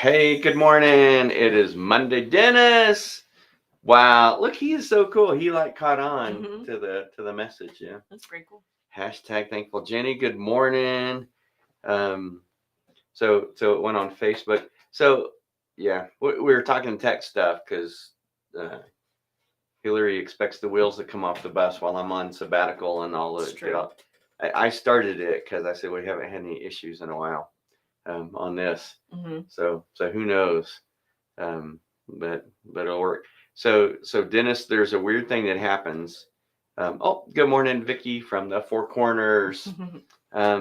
Hey, good morning. It is Monday, Dennis. Wow, look, he is so cool. He like caught on Mm-hmm. to the message. Yeah. That's pretty cool. Hashtag thankful Jenny. Good morning. Um, so it went on Facebook. So yeah, we were talking tech stuff because uh, Hillary expects the wheels to come off the bus while I'm on sabbatical and all It's the get true. off. I started it because I said we haven't had any issues in a while on this. Mm-hmm. So who knows? um, but it'll work. So Dennis, there's a weird thing that happens. Oh, good morning, Vicky from the Four Corners.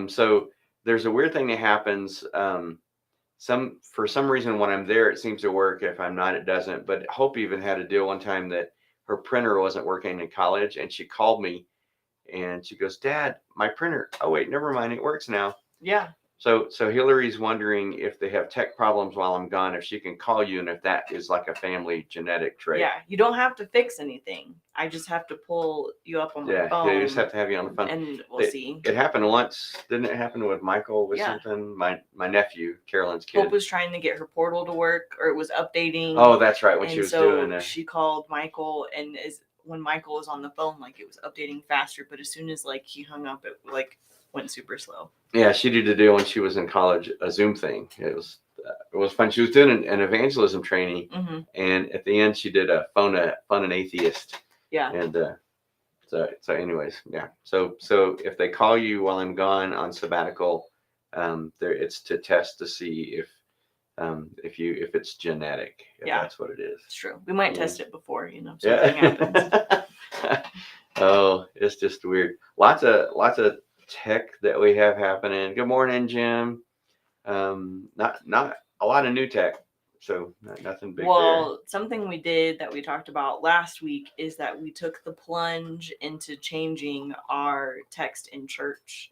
So there's a weird thing that happens. For some reason when I'm there, it seems to work. If I'm not, it doesn't. But Hope even had a deal one time that her printer wasn't working in college, and she called me and she goes, "Dad, my printer. Oh wait, never mind, it works now." Yeah. So Hillary's wondering if they have tech problems while I'm gone, if she can call you, and if that is like a family genetic trait. Yeah. You don't have to fix anything. I just have to pull you up on my Yeah, phone. you just have to have you on the phone. And we'll It, see. it happened once, didn't it? Happen with Michael with Yeah. something? My nephew, Carolyn's kid. Hope was trying to get her portal to work, or it was updating. Oh, that's right. What and she was so doing. she called Michael, and when Michael was on the phone, like it was updating faster. But as soon as like he hung up, it like went super slow. Yeah, she did a deal when she was in college, a Zoom thing. It was fun. She was doing an evangelism training, Mm-hmm. and at the end, she did a phone an atheist. Yeah. And so anyways, yeah. So if they call you while I'm gone on sabbatical, it's to test to see if it's genetic, if Yeah. that's what it is. It's true. We might Yeah. test it before, something happens. Oh, it's just weird. Lots of tech that we have happening. Good morning, Jim. Not a lot of new tech, so nothing big Well, something we did that we talked about last week is that we took the plunge into changing our text in church.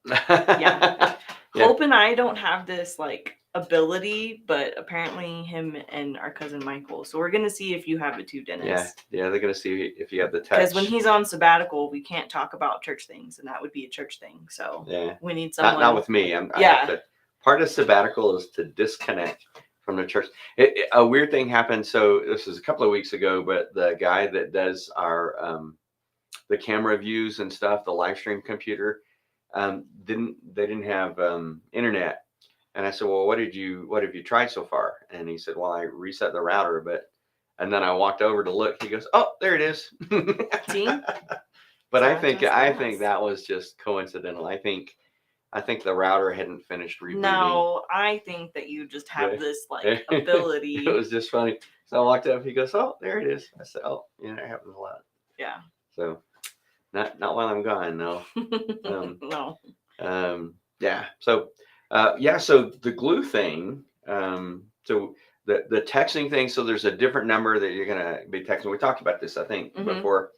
there. Yeah. Yeah. Hope and I don't have this like ability, but apparently him and our cousin Michael. So we're gonna see if you have it too, Dennis. Yeah, they're gonna see if you have the touch. Because when he's on sabbatical, we can't talk about church things, and that would be a church thing. So yeah, we need someone. not with me. I have to. Part of sabbatical is to disconnect from the church. A weird thing happened. So this was a couple of weeks ago, but the guy that does our the camera views and stuff, the live stream computer, didn't have internet. And I said, well, what have you tried so far? And he said, well, I reset the router, and then I walked over to look. He goes, oh, there it is. See? But I think that was just coincidental. I think the router hadn't finished rebooting. No, I think that you just have this like ability. It was just funny. So I walked up. He goes, "Oh, there it is." I said, "Oh, yeah, it happens a lot." Yeah. So, not while I'm gone, no. No. Yeah. So, So the glue thing. So the texting thing. So there's a different number that you're gonna be texting. We talked about this, I think, before.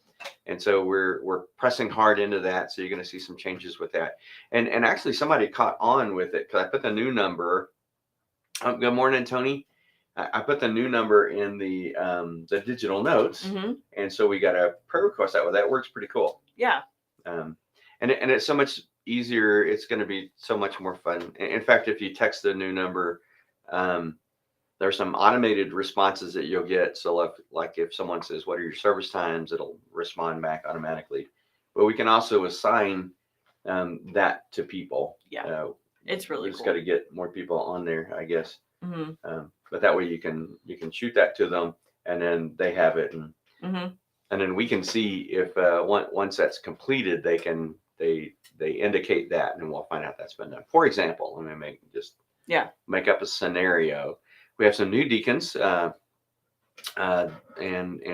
And so we're pressing hard into that. So you're going to see some changes with that. And actually somebody caught on with it because I put the new number. Good morning, Tony. I put the new number in the digital notes. And so we got a prayer request out with that. It works pretty cool. Yeah. And it's so much easier. It's going to be so much more fun. In fact, if you text the new number, there's some automated responses that you'll get. So if someone says, what are your service times? It'll respond back automatically. But we can also assign that to people. Yeah. It's really cool. We just got to get more people on there, I guess. But that way you can shoot that to them and then they have it. And then we can see if once that's completed, they indicate that and we'll find out that's been done. For example, let me make up a scenario. We have some new deacons, and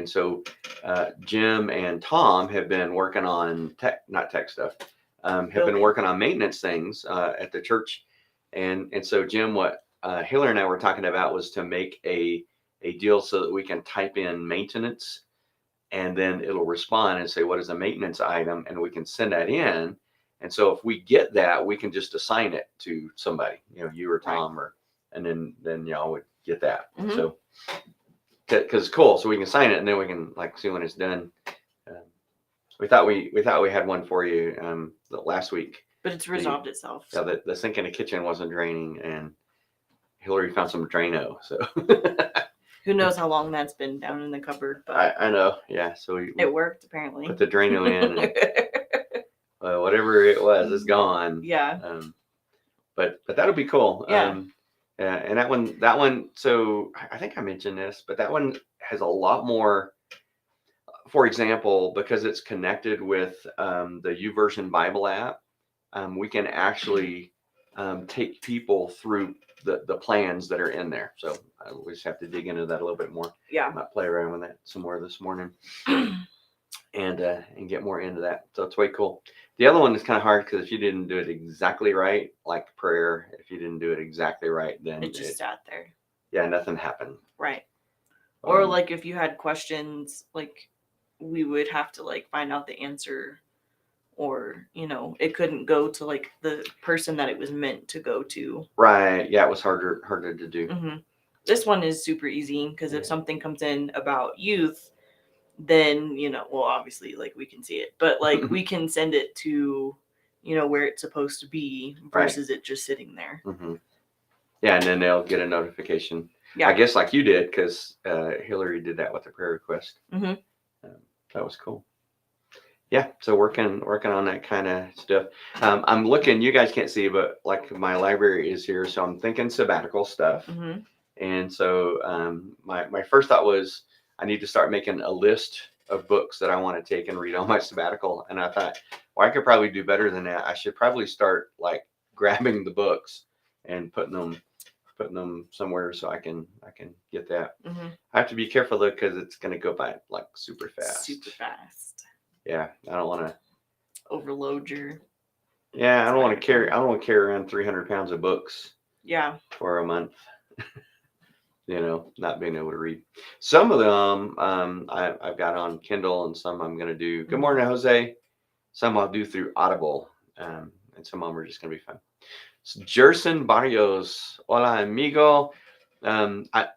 so Jim and Tom have been working on not tech stuff, have been working on maintenance things at the church, and so Jim, what Hillary and I were talking about was to make a deal so that we can type in maintenance, and then it'll respond and say what is a maintenance item, and we can send that in, and so if we get that, we can just assign it to somebody, you or Tom, right. And then y'all would get that. So because it's cool, so we can sign it and then we can see when it's done. We thought we had one for you last week, But it's resolved itself. Yeah, So. the sink in the kitchen wasn't draining, and Hillary found some Drano. So Who knows how long that's been down in the cupboard? But I know. Yeah. So we it worked apparently. put the Drano in, and whatever it was, it's gone. Yeah. But that'll be cool. Yeah. And that one. So I think I mentioned this, but that one has a lot more. For example, because it's connected with the YouVersion Bible app, we can actually take people through the plans that are in there. So we just have to dig into that a little bit more. Yeah. I might play around with that some more this morning and get more into that. So it's way cool. The other one is kind of hard because if you didn't do it exactly right, like prayer, if you didn't do it exactly right, then it just sat there. Yeah, nothing happened. Right. Or like if you had questions, like we would have to like find out the answer, or it couldn't go to like the person that it was meant to go to. Right. Yeah, it was harder to do. Mm-hmm. This one is super easy because if something comes in about youth, then well, obviously like we can see it, but like we can send it to where it's supposed to be versus it just sitting there. Mm-hmm. Yeah, and then they'll get a notification. Yeah. I guess like you did, because Hillary did that with a prayer request. Mm-hmm. That was cool. Yeah, so working on that kind of stuff. I'm looking. You guys can't see, but like my library is here, so I'm thinking sabbatical stuff. Mm-hmm. And so my first thought was I need to start making a list of books that I want to take and read on my sabbatical. And I thought, well, I could probably do better than that. I should probably start like grabbing the books and putting them somewhere so I can get that. Mm-hmm. I have to be careful though, because it's going to go by like super fast. Super fast. Yeah, I don't want to overload your. Yeah, I don't want to carry around 300 pounds of books. Yeah. For a month. Not being able to read. Some of them I've got on Kindle, and some I'm going to do. Good morning, Jose. Some I'll do through Audible, and some of them are just going to be fun. So Jerson Barrios, hola amigo. I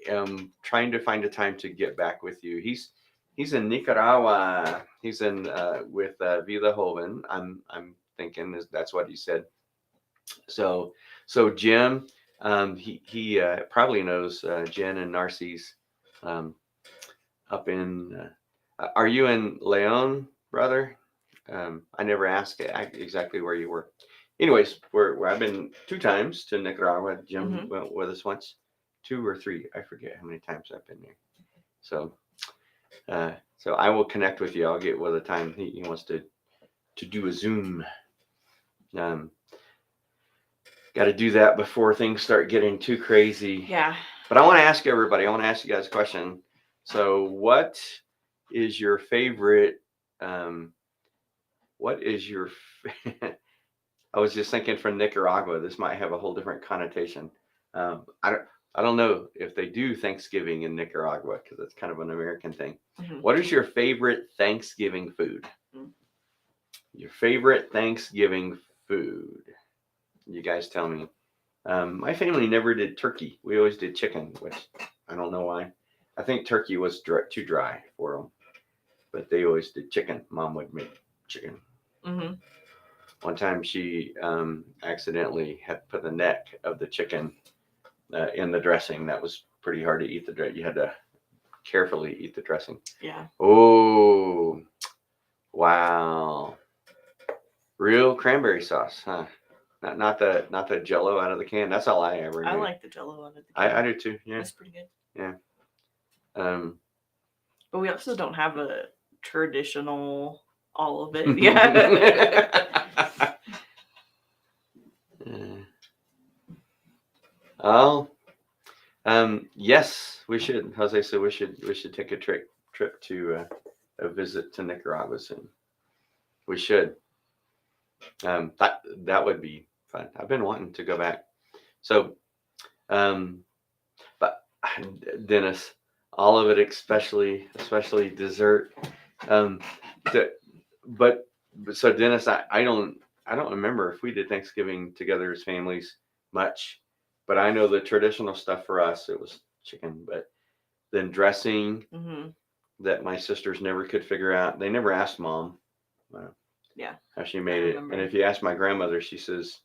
am trying to find a time to get back with you. He's in Nicaragua. He's in with Vida Joven. I'm thinking that's what he said. So Jim, he probably knows Jen and Narcisse up in. Are you in Leon, brother? I never asked exactly where you were. Anyways, where I've been 2 times to Nicaragua. Jim went with us once, 2 or 3. I forget how many times I've been there. So I will connect with you. I'll get with a time he wants to do a Zoom. Got to do that before things start getting too crazy. Yeah. But I want to ask everybody. I want to ask you guys a question. So, what is your favorite? What is your? I was just thinking from Nicaragua. This might have a whole different connotation. I don't know if they do Thanksgiving in Nicaragua because it's kind of an American thing. Mm-hmm. What is your favorite Thanksgiving food? Mm-hmm. Your favorite Thanksgiving food? You guys tell me. My family never did turkey. We always did chicken, which I don't know why. I think turkey was too dry for them, but they always did chicken. Mom would make chicken. Mm-hmm. One time she accidentally had put the neck of the chicken in the dressing. That was pretty hard to eat. You had to carefully eat the dressing. Yeah. Oh, wow. Real cranberry sauce, huh? Not the Jello out of the can. That's all I ever knew. I like the Jello out of the can. I do too. Yeah, that's pretty good. Yeah. But we also don't have a traditional all of it. Yeah. Oh, yes, we should. Jose said we should take a trip to a visit to Nicaragua soon. We should. That would be fun. I've been wanting to go back. So, but Dennis, all of it, especially dessert. So Dennis, I don't remember if we did Thanksgiving together as families much, but I know the traditional stuff for us, it was chicken, but then dressing that my sisters never could figure out. They never asked Mom. Yeah. How she made it. remember. And if you ask my grandmother, she says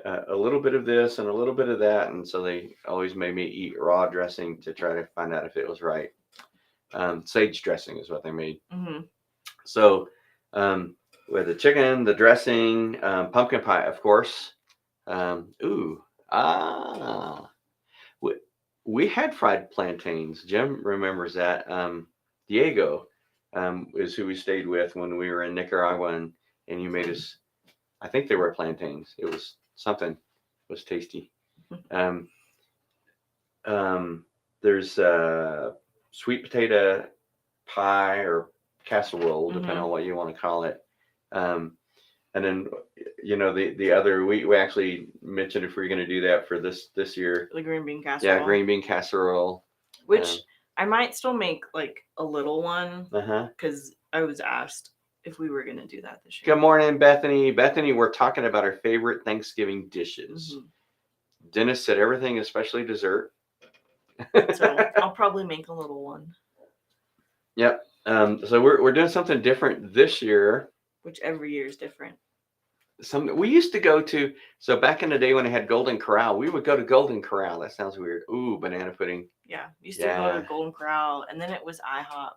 a little bit of this and a little bit of that, and so they always made me eat raw dressing to try to find out if it was right. Sage dressing is what they made. Mm-hmm. So with the chicken, the dressing, pumpkin pie, of course. Ooh, ah, we, we had fried plantains. Jim remembers that. Diego is who we stayed with when we were in Nicaragua, and you made us. I think they were plantains. It was something. It was tasty. Um, there's sweet potato pie or casserole, depending on what you want to call it. And then, the other we actually mentioned if we are going to do that for this year. The green bean casserole. Yeah, green bean casserole. Which I might still make like a little one. Because I was asked if we were going to do that this year. Good morning, Bethany. Bethany, we're talking about our favorite Thanksgiving dishes. Dennis said everything, especially dessert. So I'll probably make a little one. Yep. So we're doing something different this year. Which every year is different. We used to go to, so back in the day when they had Golden Corral, we would go to Golden Corral. That sounds weird. Ooh, banana pudding. Yeah. Used to go to Golden Corral, and then it was IHOP.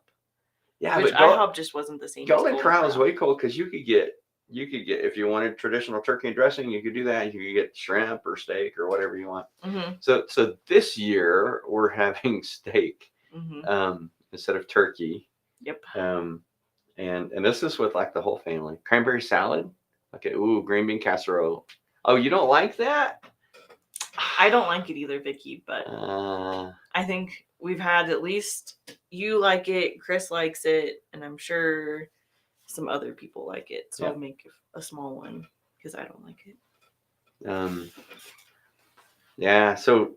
Yeah, which IHOP just wasn't the same. Golden Corral is way cool because you could get if you wanted traditional turkey and dressing, you could do that. You could get shrimp or steak or whatever you want. So this year we're having steak instead of turkey. Yep. And this is with like the whole family. Cranberry salad. Okay. Ooh, green bean casserole. Oh, you don't like that? I don't like it either, Vicky. But I think we've had at least you like it, Chris likes it, and I'm sure some other people like it. So I'll make a small one because I don't like it. Yeah. So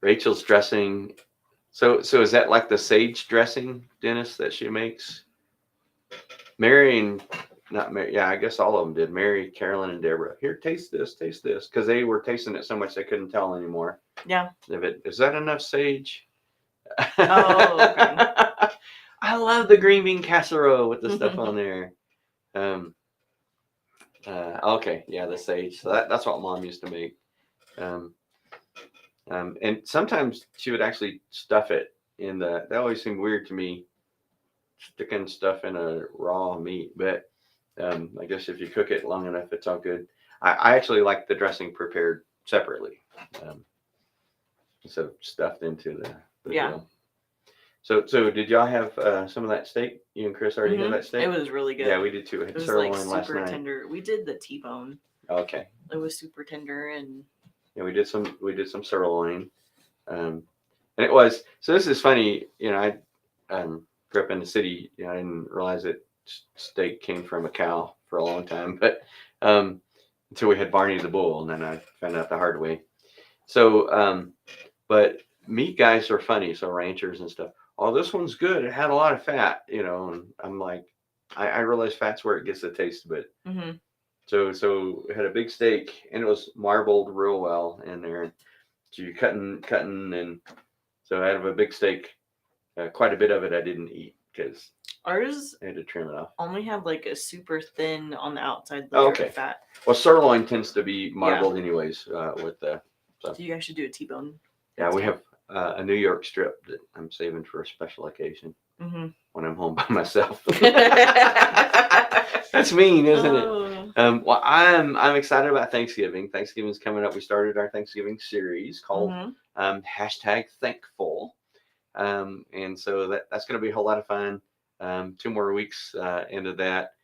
Rachel's dressing. So is that like the sage dressing, Dennis, that she makes? Mary and not Mary. Yeah, I guess all of them did. Mary, Carolyn, and Deborah. Here, taste this, because they were tasting it so much they couldn't tell anymore. Yeah. Is that enough sage? Oh, okay. I love the green bean casserole with the stuff on there. Okay, yeah, the sage. So that's what Mom used to make. And sometimes she would actually stuff it in that always seemed weird to me, sticking stuff in a raw meat. But I guess if you cook it long enough, it's all good. I actually like the dressing prepared separately instead of stuffed into the grill. So did y'all have some of that steak? You and Chris already had that steak? It was really good. Yeah, we did too. We had it was sirloin like last super night. Tender. We did the T-bone. Okay. It was super tender and. Yeah, we did some sirloin, and it was. So this is funny. I grew up in the city. I didn't realize that steak came from a cow for a long time, but until we had Barney the bull, and then I found out the hard way. So, but meat guys are funny. So ranchers and stuff. Oh, this one's good. It had a lot of fat, and I'm like, I realize fat's where it gets the taste, but so we had a big steak and it was marbled real well in there. So you're cutting, and so out of a big steak, quite a bit of it I didn't eat because ours I had to trim it off. Only had like a super thin on the outside layer of fat. Well, sirloin tends to be marbled anyways with the. So you guys should do a T-bone. Yeah, we have a New York strip that I'm saving for a special occasion when I'm home by myself. That's mean, isn't it? Well, I'm excited about Thanksgiving. Thanksgiving's coming up. We started our Thanksgiving series called #Thankful, and so that's going to be a whole lot of fun. 2 more weeks into that.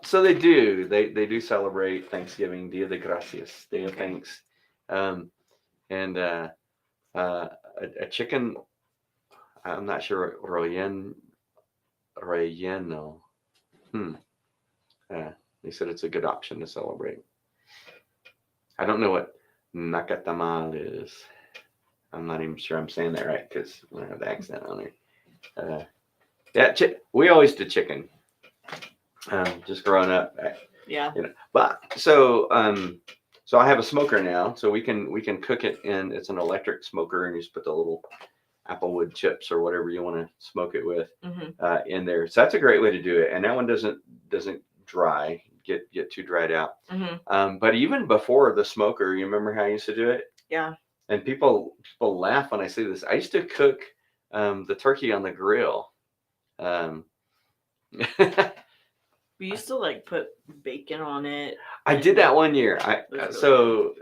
So they do celebrate Thanksgiving, Dia de Gracias, Day of Thanks, and a chicken. I'm not sure relleno. They said it's a good option to celebrate. I don't know what nacatamal is. I'm not even sure I'm saying that right because we don't have the accent on there. Yeah, we always did chicken. Just growing up. Yeah. But so I have a smoker now, so we can cook it in. It's an electric smoker, and you just put the little applewood chips or whatever you want to smoke it with Mm-hmm. in there. So that's a great way to do it, and that one doesn't get too dried out. Mm-hmm. But even before the smoker, you remember how I used to do it? Yeah. And people laugh when I say this. I used to cook the turkey on the grill. Um, We used to like put bacon on it. I did that one year. Really So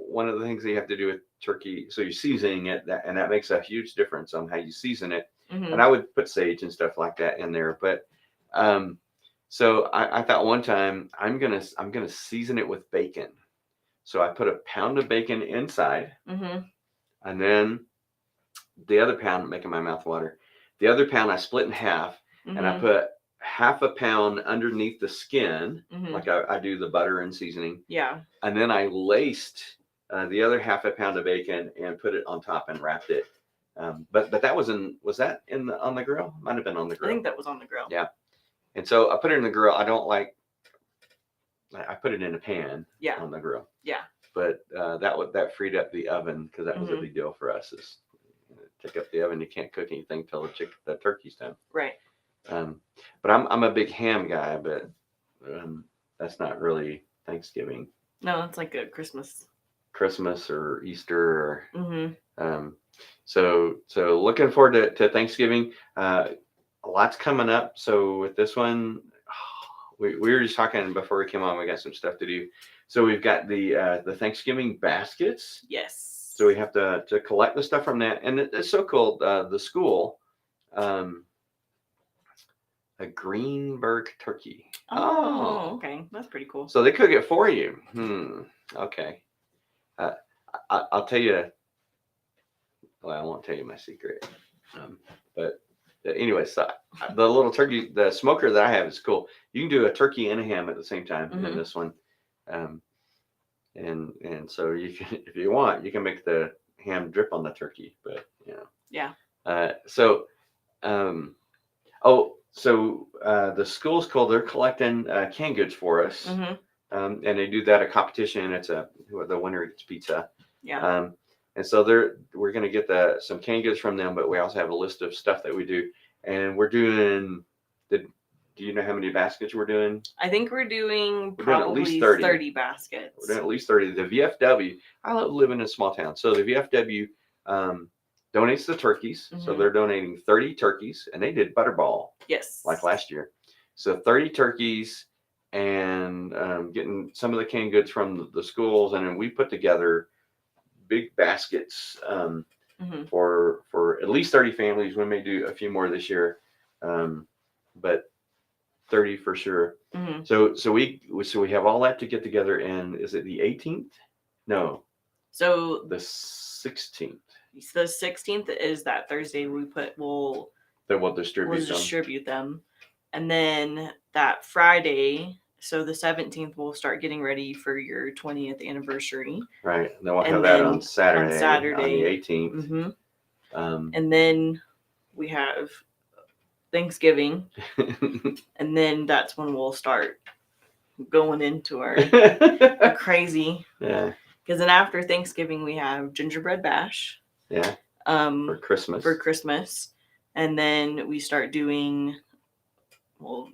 one of the things that you have to do with turkey, so you're seasoning it, and that makes a huge difference on how you season it. Mm-hmm. And I would put sage and stuff like that in there, but so I thought one time I'm gonna season it with bacon. So I put a pound of bacon inside, Mm-hmm. and then the other pound, making my mouth water. The other pound I split in half, and I Mm-hmm. put half a pound underneath the skin, Mm-hmm. like I do the butter and seasoning. Yeah. And then I laced the other half a pound of bacon and put it on top and wrapped it. But that was that on the grill? Might have been on the I grill. think that was on the grill. Yeah. And so I put it in the grill. I put it in a pan on the grill. Yeah. But that freed up the oven, because that was a big deal for us. Is take up the oven. You can't cook anything till the turkey's done. Right. But I'm a big ham guy, but that's not really Thanksgiving. No, it's like a Christmas or Easter. Or, Mm-hmm. So looking forward to Thanksgiving. A lot's coming up. So with this one, we were just talking before we came on. We got some stuff to do. So we've got the Thanksgiving baskets. Yes. So we have to collect the stuff from that, and it's so cool. The school, a Greenberg turkey. Oh, okay, that's pretty cool. So they cook it for you. Okay. I'll tell you. Well, I won't tell you my secret. But anyway, so the little turkey, the smoker that I have is cool. You can do a turkey and a ham at the same time in this one. And so you can, if you want, you can make the ham drip on the turkey, but Yeah. So the school's cool. They're collecting canned goods for us. And they do that at competition. It's the winner eats pizza. Yeah. And so we're going to get some canned goods from them, but we also have a list of stuff that we do. And we're doing do you know how many baskets we're doing? I think we're doing probably at least 30 baskets. We're doing at least 30. The VFW, I love living in a small town. So the VFW donates the turkeys. So they're donating 30 turkeys, and they did Butterball. Yes. Like last year. So 30 turkeys, and getting some of the canned goods from the schools. And then we put together big baskets for at least 30 families. We may do a few more this year, but 30 for sure. So we have all that to get together. And is it the 18th? No. So the 16th. The 16th is that Thursday. We'll distribute them, and then that Friday. So the 17th, we'll start getting ready for your 20th anniversary. Right. And then we'll have that on Saturday. On the 18th. And then we have Thanksgiving, and then that's when we'll start going into our crazy. Yeah. Because then after Thanksgiving we have gingerbread bash. Yeah. For Christmas. And then we start doing. Well,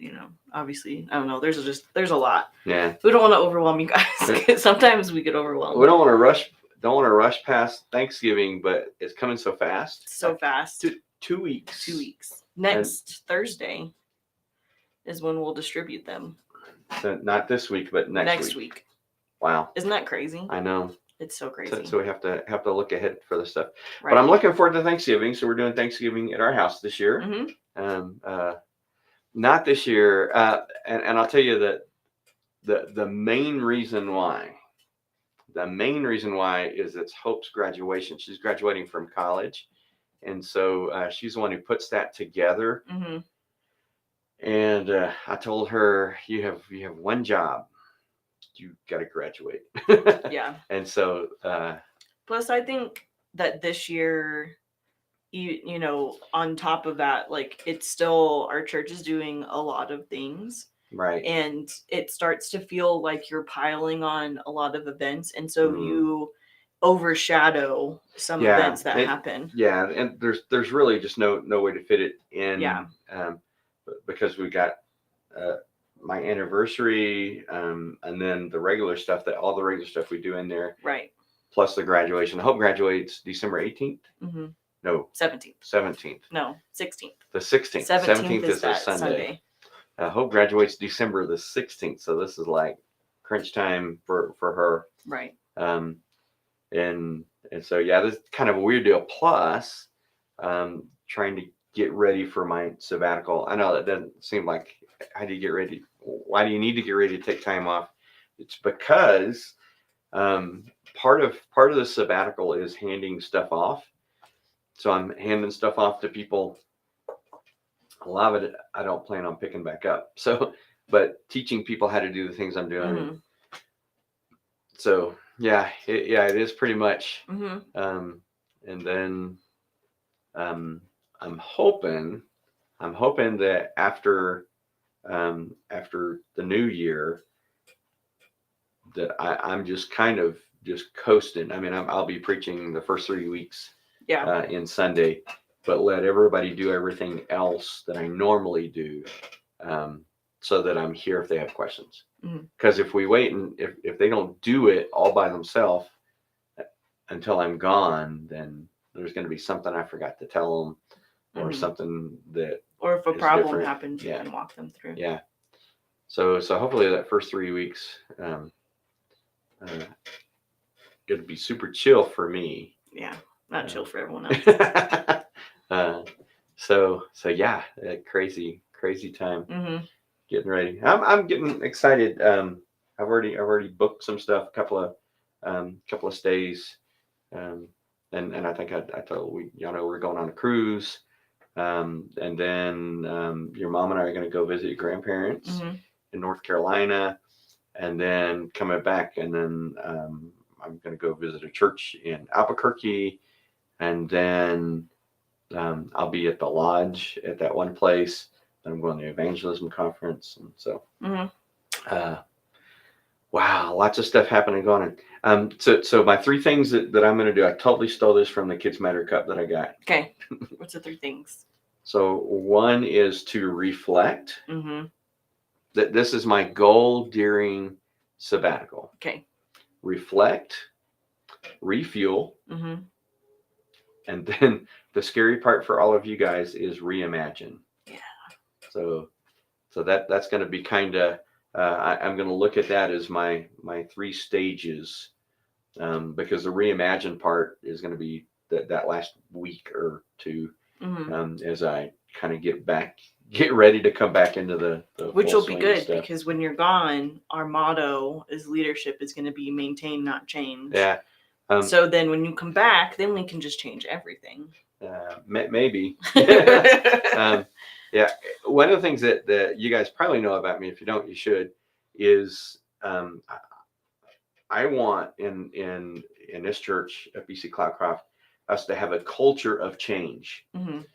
obviously, I don't know. There's a lot. Yeah. We don't want to overwhelm you guys, because sometimes we get overwhelmed. We don't want to rush. Don't want to rush past Thanksgiving, but it's coming so fast. Fast. 2 weeks. 2 weeks. Next Thursday is when we'll distribute them. So not this week, but next week. Wow. Isn't that crazy? I know. It's so crazy. So we have to look ahead for the stuff. Right. But I'm looking forward to Thanksgiving. So we're doing Thanksgiving at our house this year. Not this year. And I'll tell you that the main reason why is it's Hope's graduation. She's graduating from college. And so she's the one who puts that together. And I told her, you have one job. You got to graduate. Yeah. And so. Plus, I think that this year, on top of that, like, it's still, our church is doing a lot of things. Right. And it starts to feel like you're piling on a lot of events. And so you overshadow some events that happen. Yeah, and there's really just no way to fit it in. Yeah. Because we got my anniversary, and then the regular stuff, that all the regular stuff we do in there, right? Plus the graduation. Hope graduates December 18th. Mm-hmm. No, 17th. 17th. No, 16th. The 16th. 17th is a Sunday. Hope graduates December the 16th. So this is like crunch time for her. Right. And so yeah, this is kind of a weird deal. Plus, trying to get ready for my sabbatical. I know that doesn't seem like, how do you get ready? Why do you need to get ready to take time off? It's because part of the sabbatical is handing stuff off. So I'm handing stuff off to people. A lot of it I don't plan on picking back up. So, but teaching people how to do the things I'm doing. Mm-hmm. So yeah, it is pretty much. Mm-hmm. And then I'm hoping that after the new year, that I'm just kind of just coasting. I mean, I'll be preaching the first 3 weeks in Sunday, but let everybody do everything else that I normally do, so that I'm here if they have questions. Because if we wait and if they don't do it all by themselves until I'm gone, then there's going to be something I forgot to tell them, or something that, or if a problem happens, you can walk them through. Yeah. So hopefully that first 3 weeks, it'll be super chill for me. Yeah, not chill for everyone else. So yeah, crazy time. Getting ready. I'm getting excited. I've already booked some stuff, a couple of stays, and I think I told y'all know we're going on a cruise, and then your mom and I are going to go visit your grandparents in North Carolina, and then coming back, and then I'm going to go visit a church in Albuquerque, and then I'll be at the lodge at that one place. Then I'm going to the evangelism conference, and so wow, lots of stuff happening going on. So my 3 things that I'm going to do, I totally stole this from the Kids Matter cup that I got. Okay, what's the 3 things? So one is to reflect. That this is my goal during sabbatical. Okay. Reflect, refuel, and then the scary part for all of you guys is reimagine. Yeah. So that's going to be kind of, I'm going to look at that as my 3 stages, because the reimagine part is going to be that last week or 2, as I kind of get ready to come back into the which will be good stuff. Because when you're gone, our motto is leadership is going to be maintain, not change. Yeah. So then when you come back, then we can just change everything. Maybe. Yeah. One of the things that you guys probably know about me, if you don't, you should, is I want in this church at BC Cloudcroft us to have a culture of change,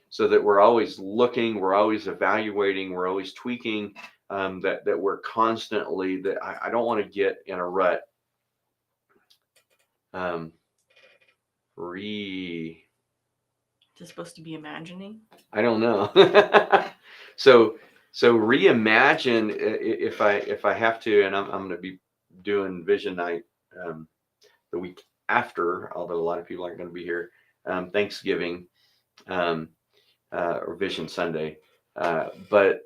so that we're always looking, we're always evaluating, we're always tweaking, that we're constantly, that I don't want to get in a rut. Is it supposed to be imagining? I don't know. So reimagine, if I have to, and I'm going to be doing Vision Night the week after, although a lot of people aren't going to be here. Thanksgiving, or Vision Sunday, but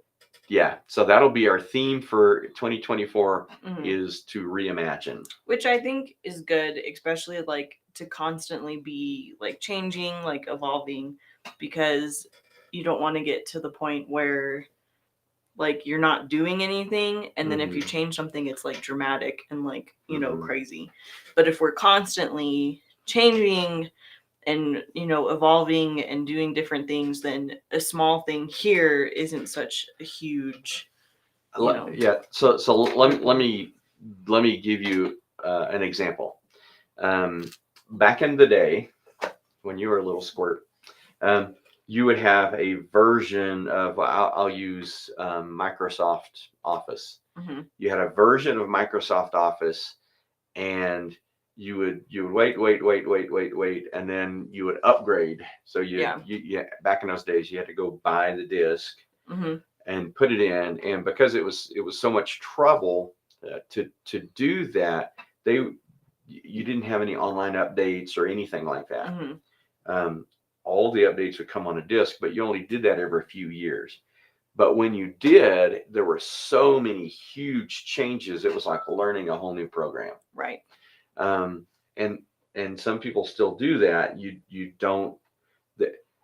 yeah, so that'll be our theme for 2024 is to reimagine, which I think is good, especially like to constantly be like changing, like evolving, because you don't want to get to the point where like you're not doing anything, and then if you change something, it's like dramatic and like, you know, crazy. But if we're constantly changing and, you know, evolving and doing different things, then a small thing here isn't such a huge, you know. Yeah. So let me give you an example. Back in the day, when you were a little squirt, you would have a version of, I'll use Microsoft Office. You had a version of Microsoft Office, and you would wait, and then you would upgrade. So Yeah. you back in those days, you had to go buy the disc Mm-hmm. and put it in, and because it was so much trouble to do that, you didn't have any online updates or anything like that. Mm-hmm. Um, all the updates would come on a disc, but you only did that every few years. But when you did, there were so many huge changes. It was like learning a whole new program. Right. Um, and some people still do that. You don't.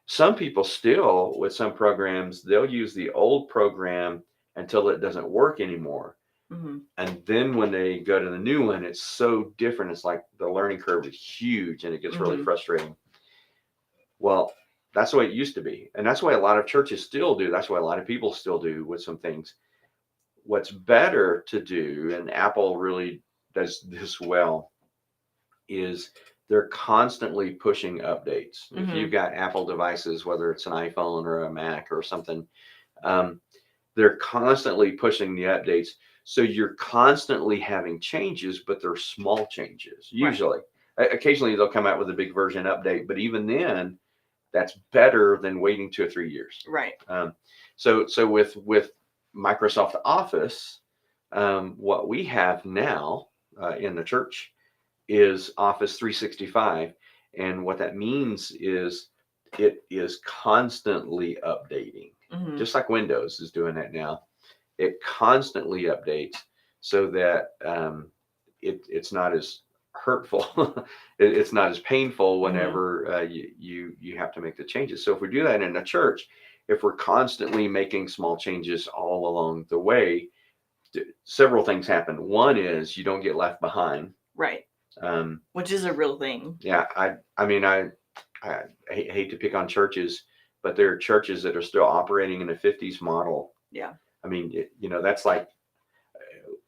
Some people still, with some programs, they'll use the old program until it doesn't work anymore. Mm-hmm. And then when they go to the new one, it's so different. It's like the learning curve is huge, and it gets really Mm-hmm. frustrating. Well, that's the way it used to be. And that's why a lot of churches still do. That's why a lot of people still do with some things. What's better to do, and Apple really does this well, is they're constantly pushing updates. If Mm-hmm. you've got Apple devices, whether it's an iPhone or a Mac or something, um, they're constantly pushing the updates. So you're constantly having changes, but they're small changes. Right. Usually, occasionally they'll come out with a big version update, but even then, that's better than waiting 2 or 3 years. Right. So with Microsoft Office, what we have now in the church is Office 365, and what that means is it is constantly updating, Mm-hmm. just like Windows is doing that now. It constantly updates so that it's not as hurtful, it's not as painful whenever you have to make the changes. So if we do that in a church, if we're constantly making small changes all along the way, several things happen. One is you don't get left behind. Right. Which is a real thing. Yeah, I mean, I hate to pick on churches, but there are churches that are still operating in a 50s model. Yeah. I mean, that's like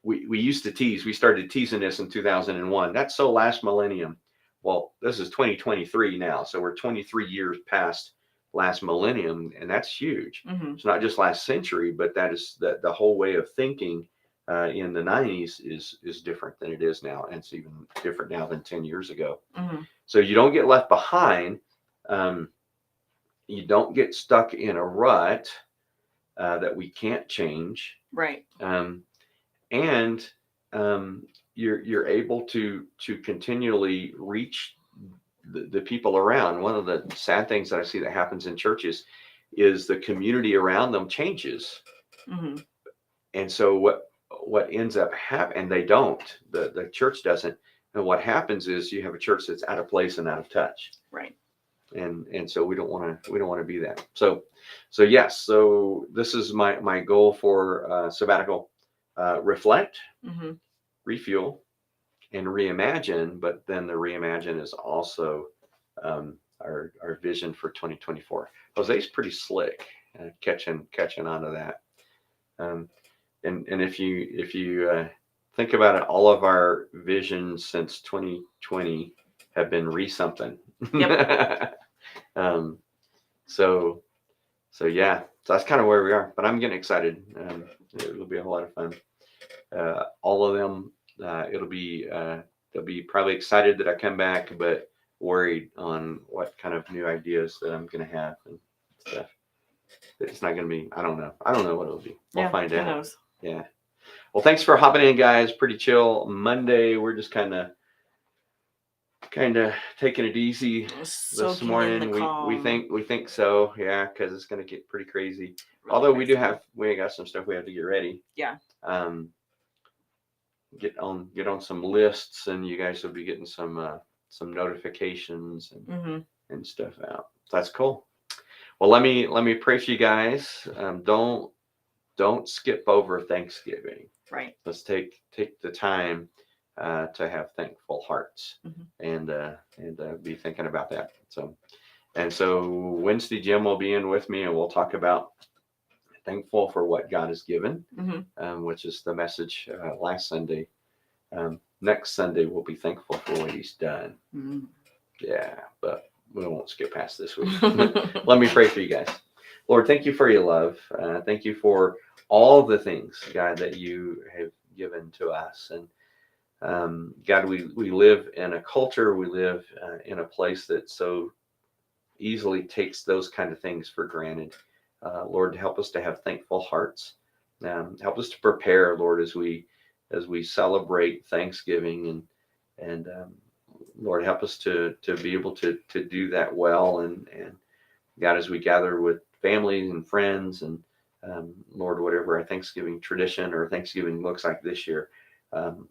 we used to tease. We started teasing this in 2001. That's so last millennium. Well, this is 2023 now, so we're 23 years past last millennium, and that's huge. Mm-hmm. It's not just last century, but that is the whole way of thinking in the 90s is different than it is now, and it's even different now than 10 years ago. Mm-hmm. So you don't get left behind. You don't get stuck in a rut that we can't change. Right. And you're able to continually reach the people around. One of the sad things that I see that happens in churches is the community around them changes. Mm-hmm. And so what ends up happening, and they don't, the church doesn't. And what happens is you have a church that's out of place and out of touch. Right. And so we don't want to be that. So yes. So this is my goal for sabbatical: reflect, Mm-hmm. refuel, and reimagine. But then the reimagine is also our vision for 2024. Jose's pretty slick, catching onto that. And if you think about it, all of our visions since 2020 have been something. Yep. So yeah, so that's kind of where we are. But I'm getting excited. It'll be a whole lot of fun. All of them, they'll be probably excited that I come back, but worried on what kind of new ideas that I'm going to have and stuff. It's not going to be. I don't know what it'll be. We'll find out. Who knows? Yeah. Well, thanks for hopping in, guys. Pretty chill Monday. We're just kind of taking it easy this morning. We think so. Yeah, because it's going to get pretty crazy. Really Although crazy. we got some stuff we have to get ready. Yeah. Get on some lists, and you guys will be getting some notifications and stuff out. So that's cool. Well, let me pray for you guys. Don't skip over Thanksgiving. Right. Let's take the time to have thankful hearts and be thinking about that. So Wednesday, Jim will be in with me, and we'll talk about thankful for what God has given, which is the message last Sunday. Next Sunday, we'll be thankful for what He's done. Mm-hmm. Yeah, but we won't skip past this week. Let me pray for you guys. Lord, thank you for your love. Thank you for all the things, God, that you have given to us. And God, we live in a culture, we live in a place that so easily takes those kind of things for granted. Lord, help us to have thankful hearts. Help us to prepare, Lord, as we celebrate Thanksgiving, and Lord, help us to be able to do that well. And God, as we gather with families and friends, and Lord, whatever our Thanksgiving tradition or Thanksgiving looks like this year,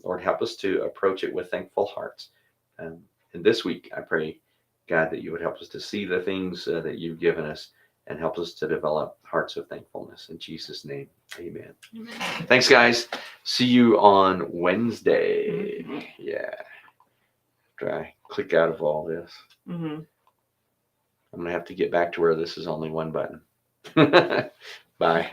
Lord, help us to approach it with thankful hearts. And this week, I pray, God, that you would help us to see the things that you've given us and help us to develop hearts of thankfulness. In Jesus' name, amen. Amen. Thanks, guys. See you on Wednesday. Mm-hmm. Yeah. After I click out of all this, Mm-hmm. I'm going to have to get back to where this is only one button. Bye.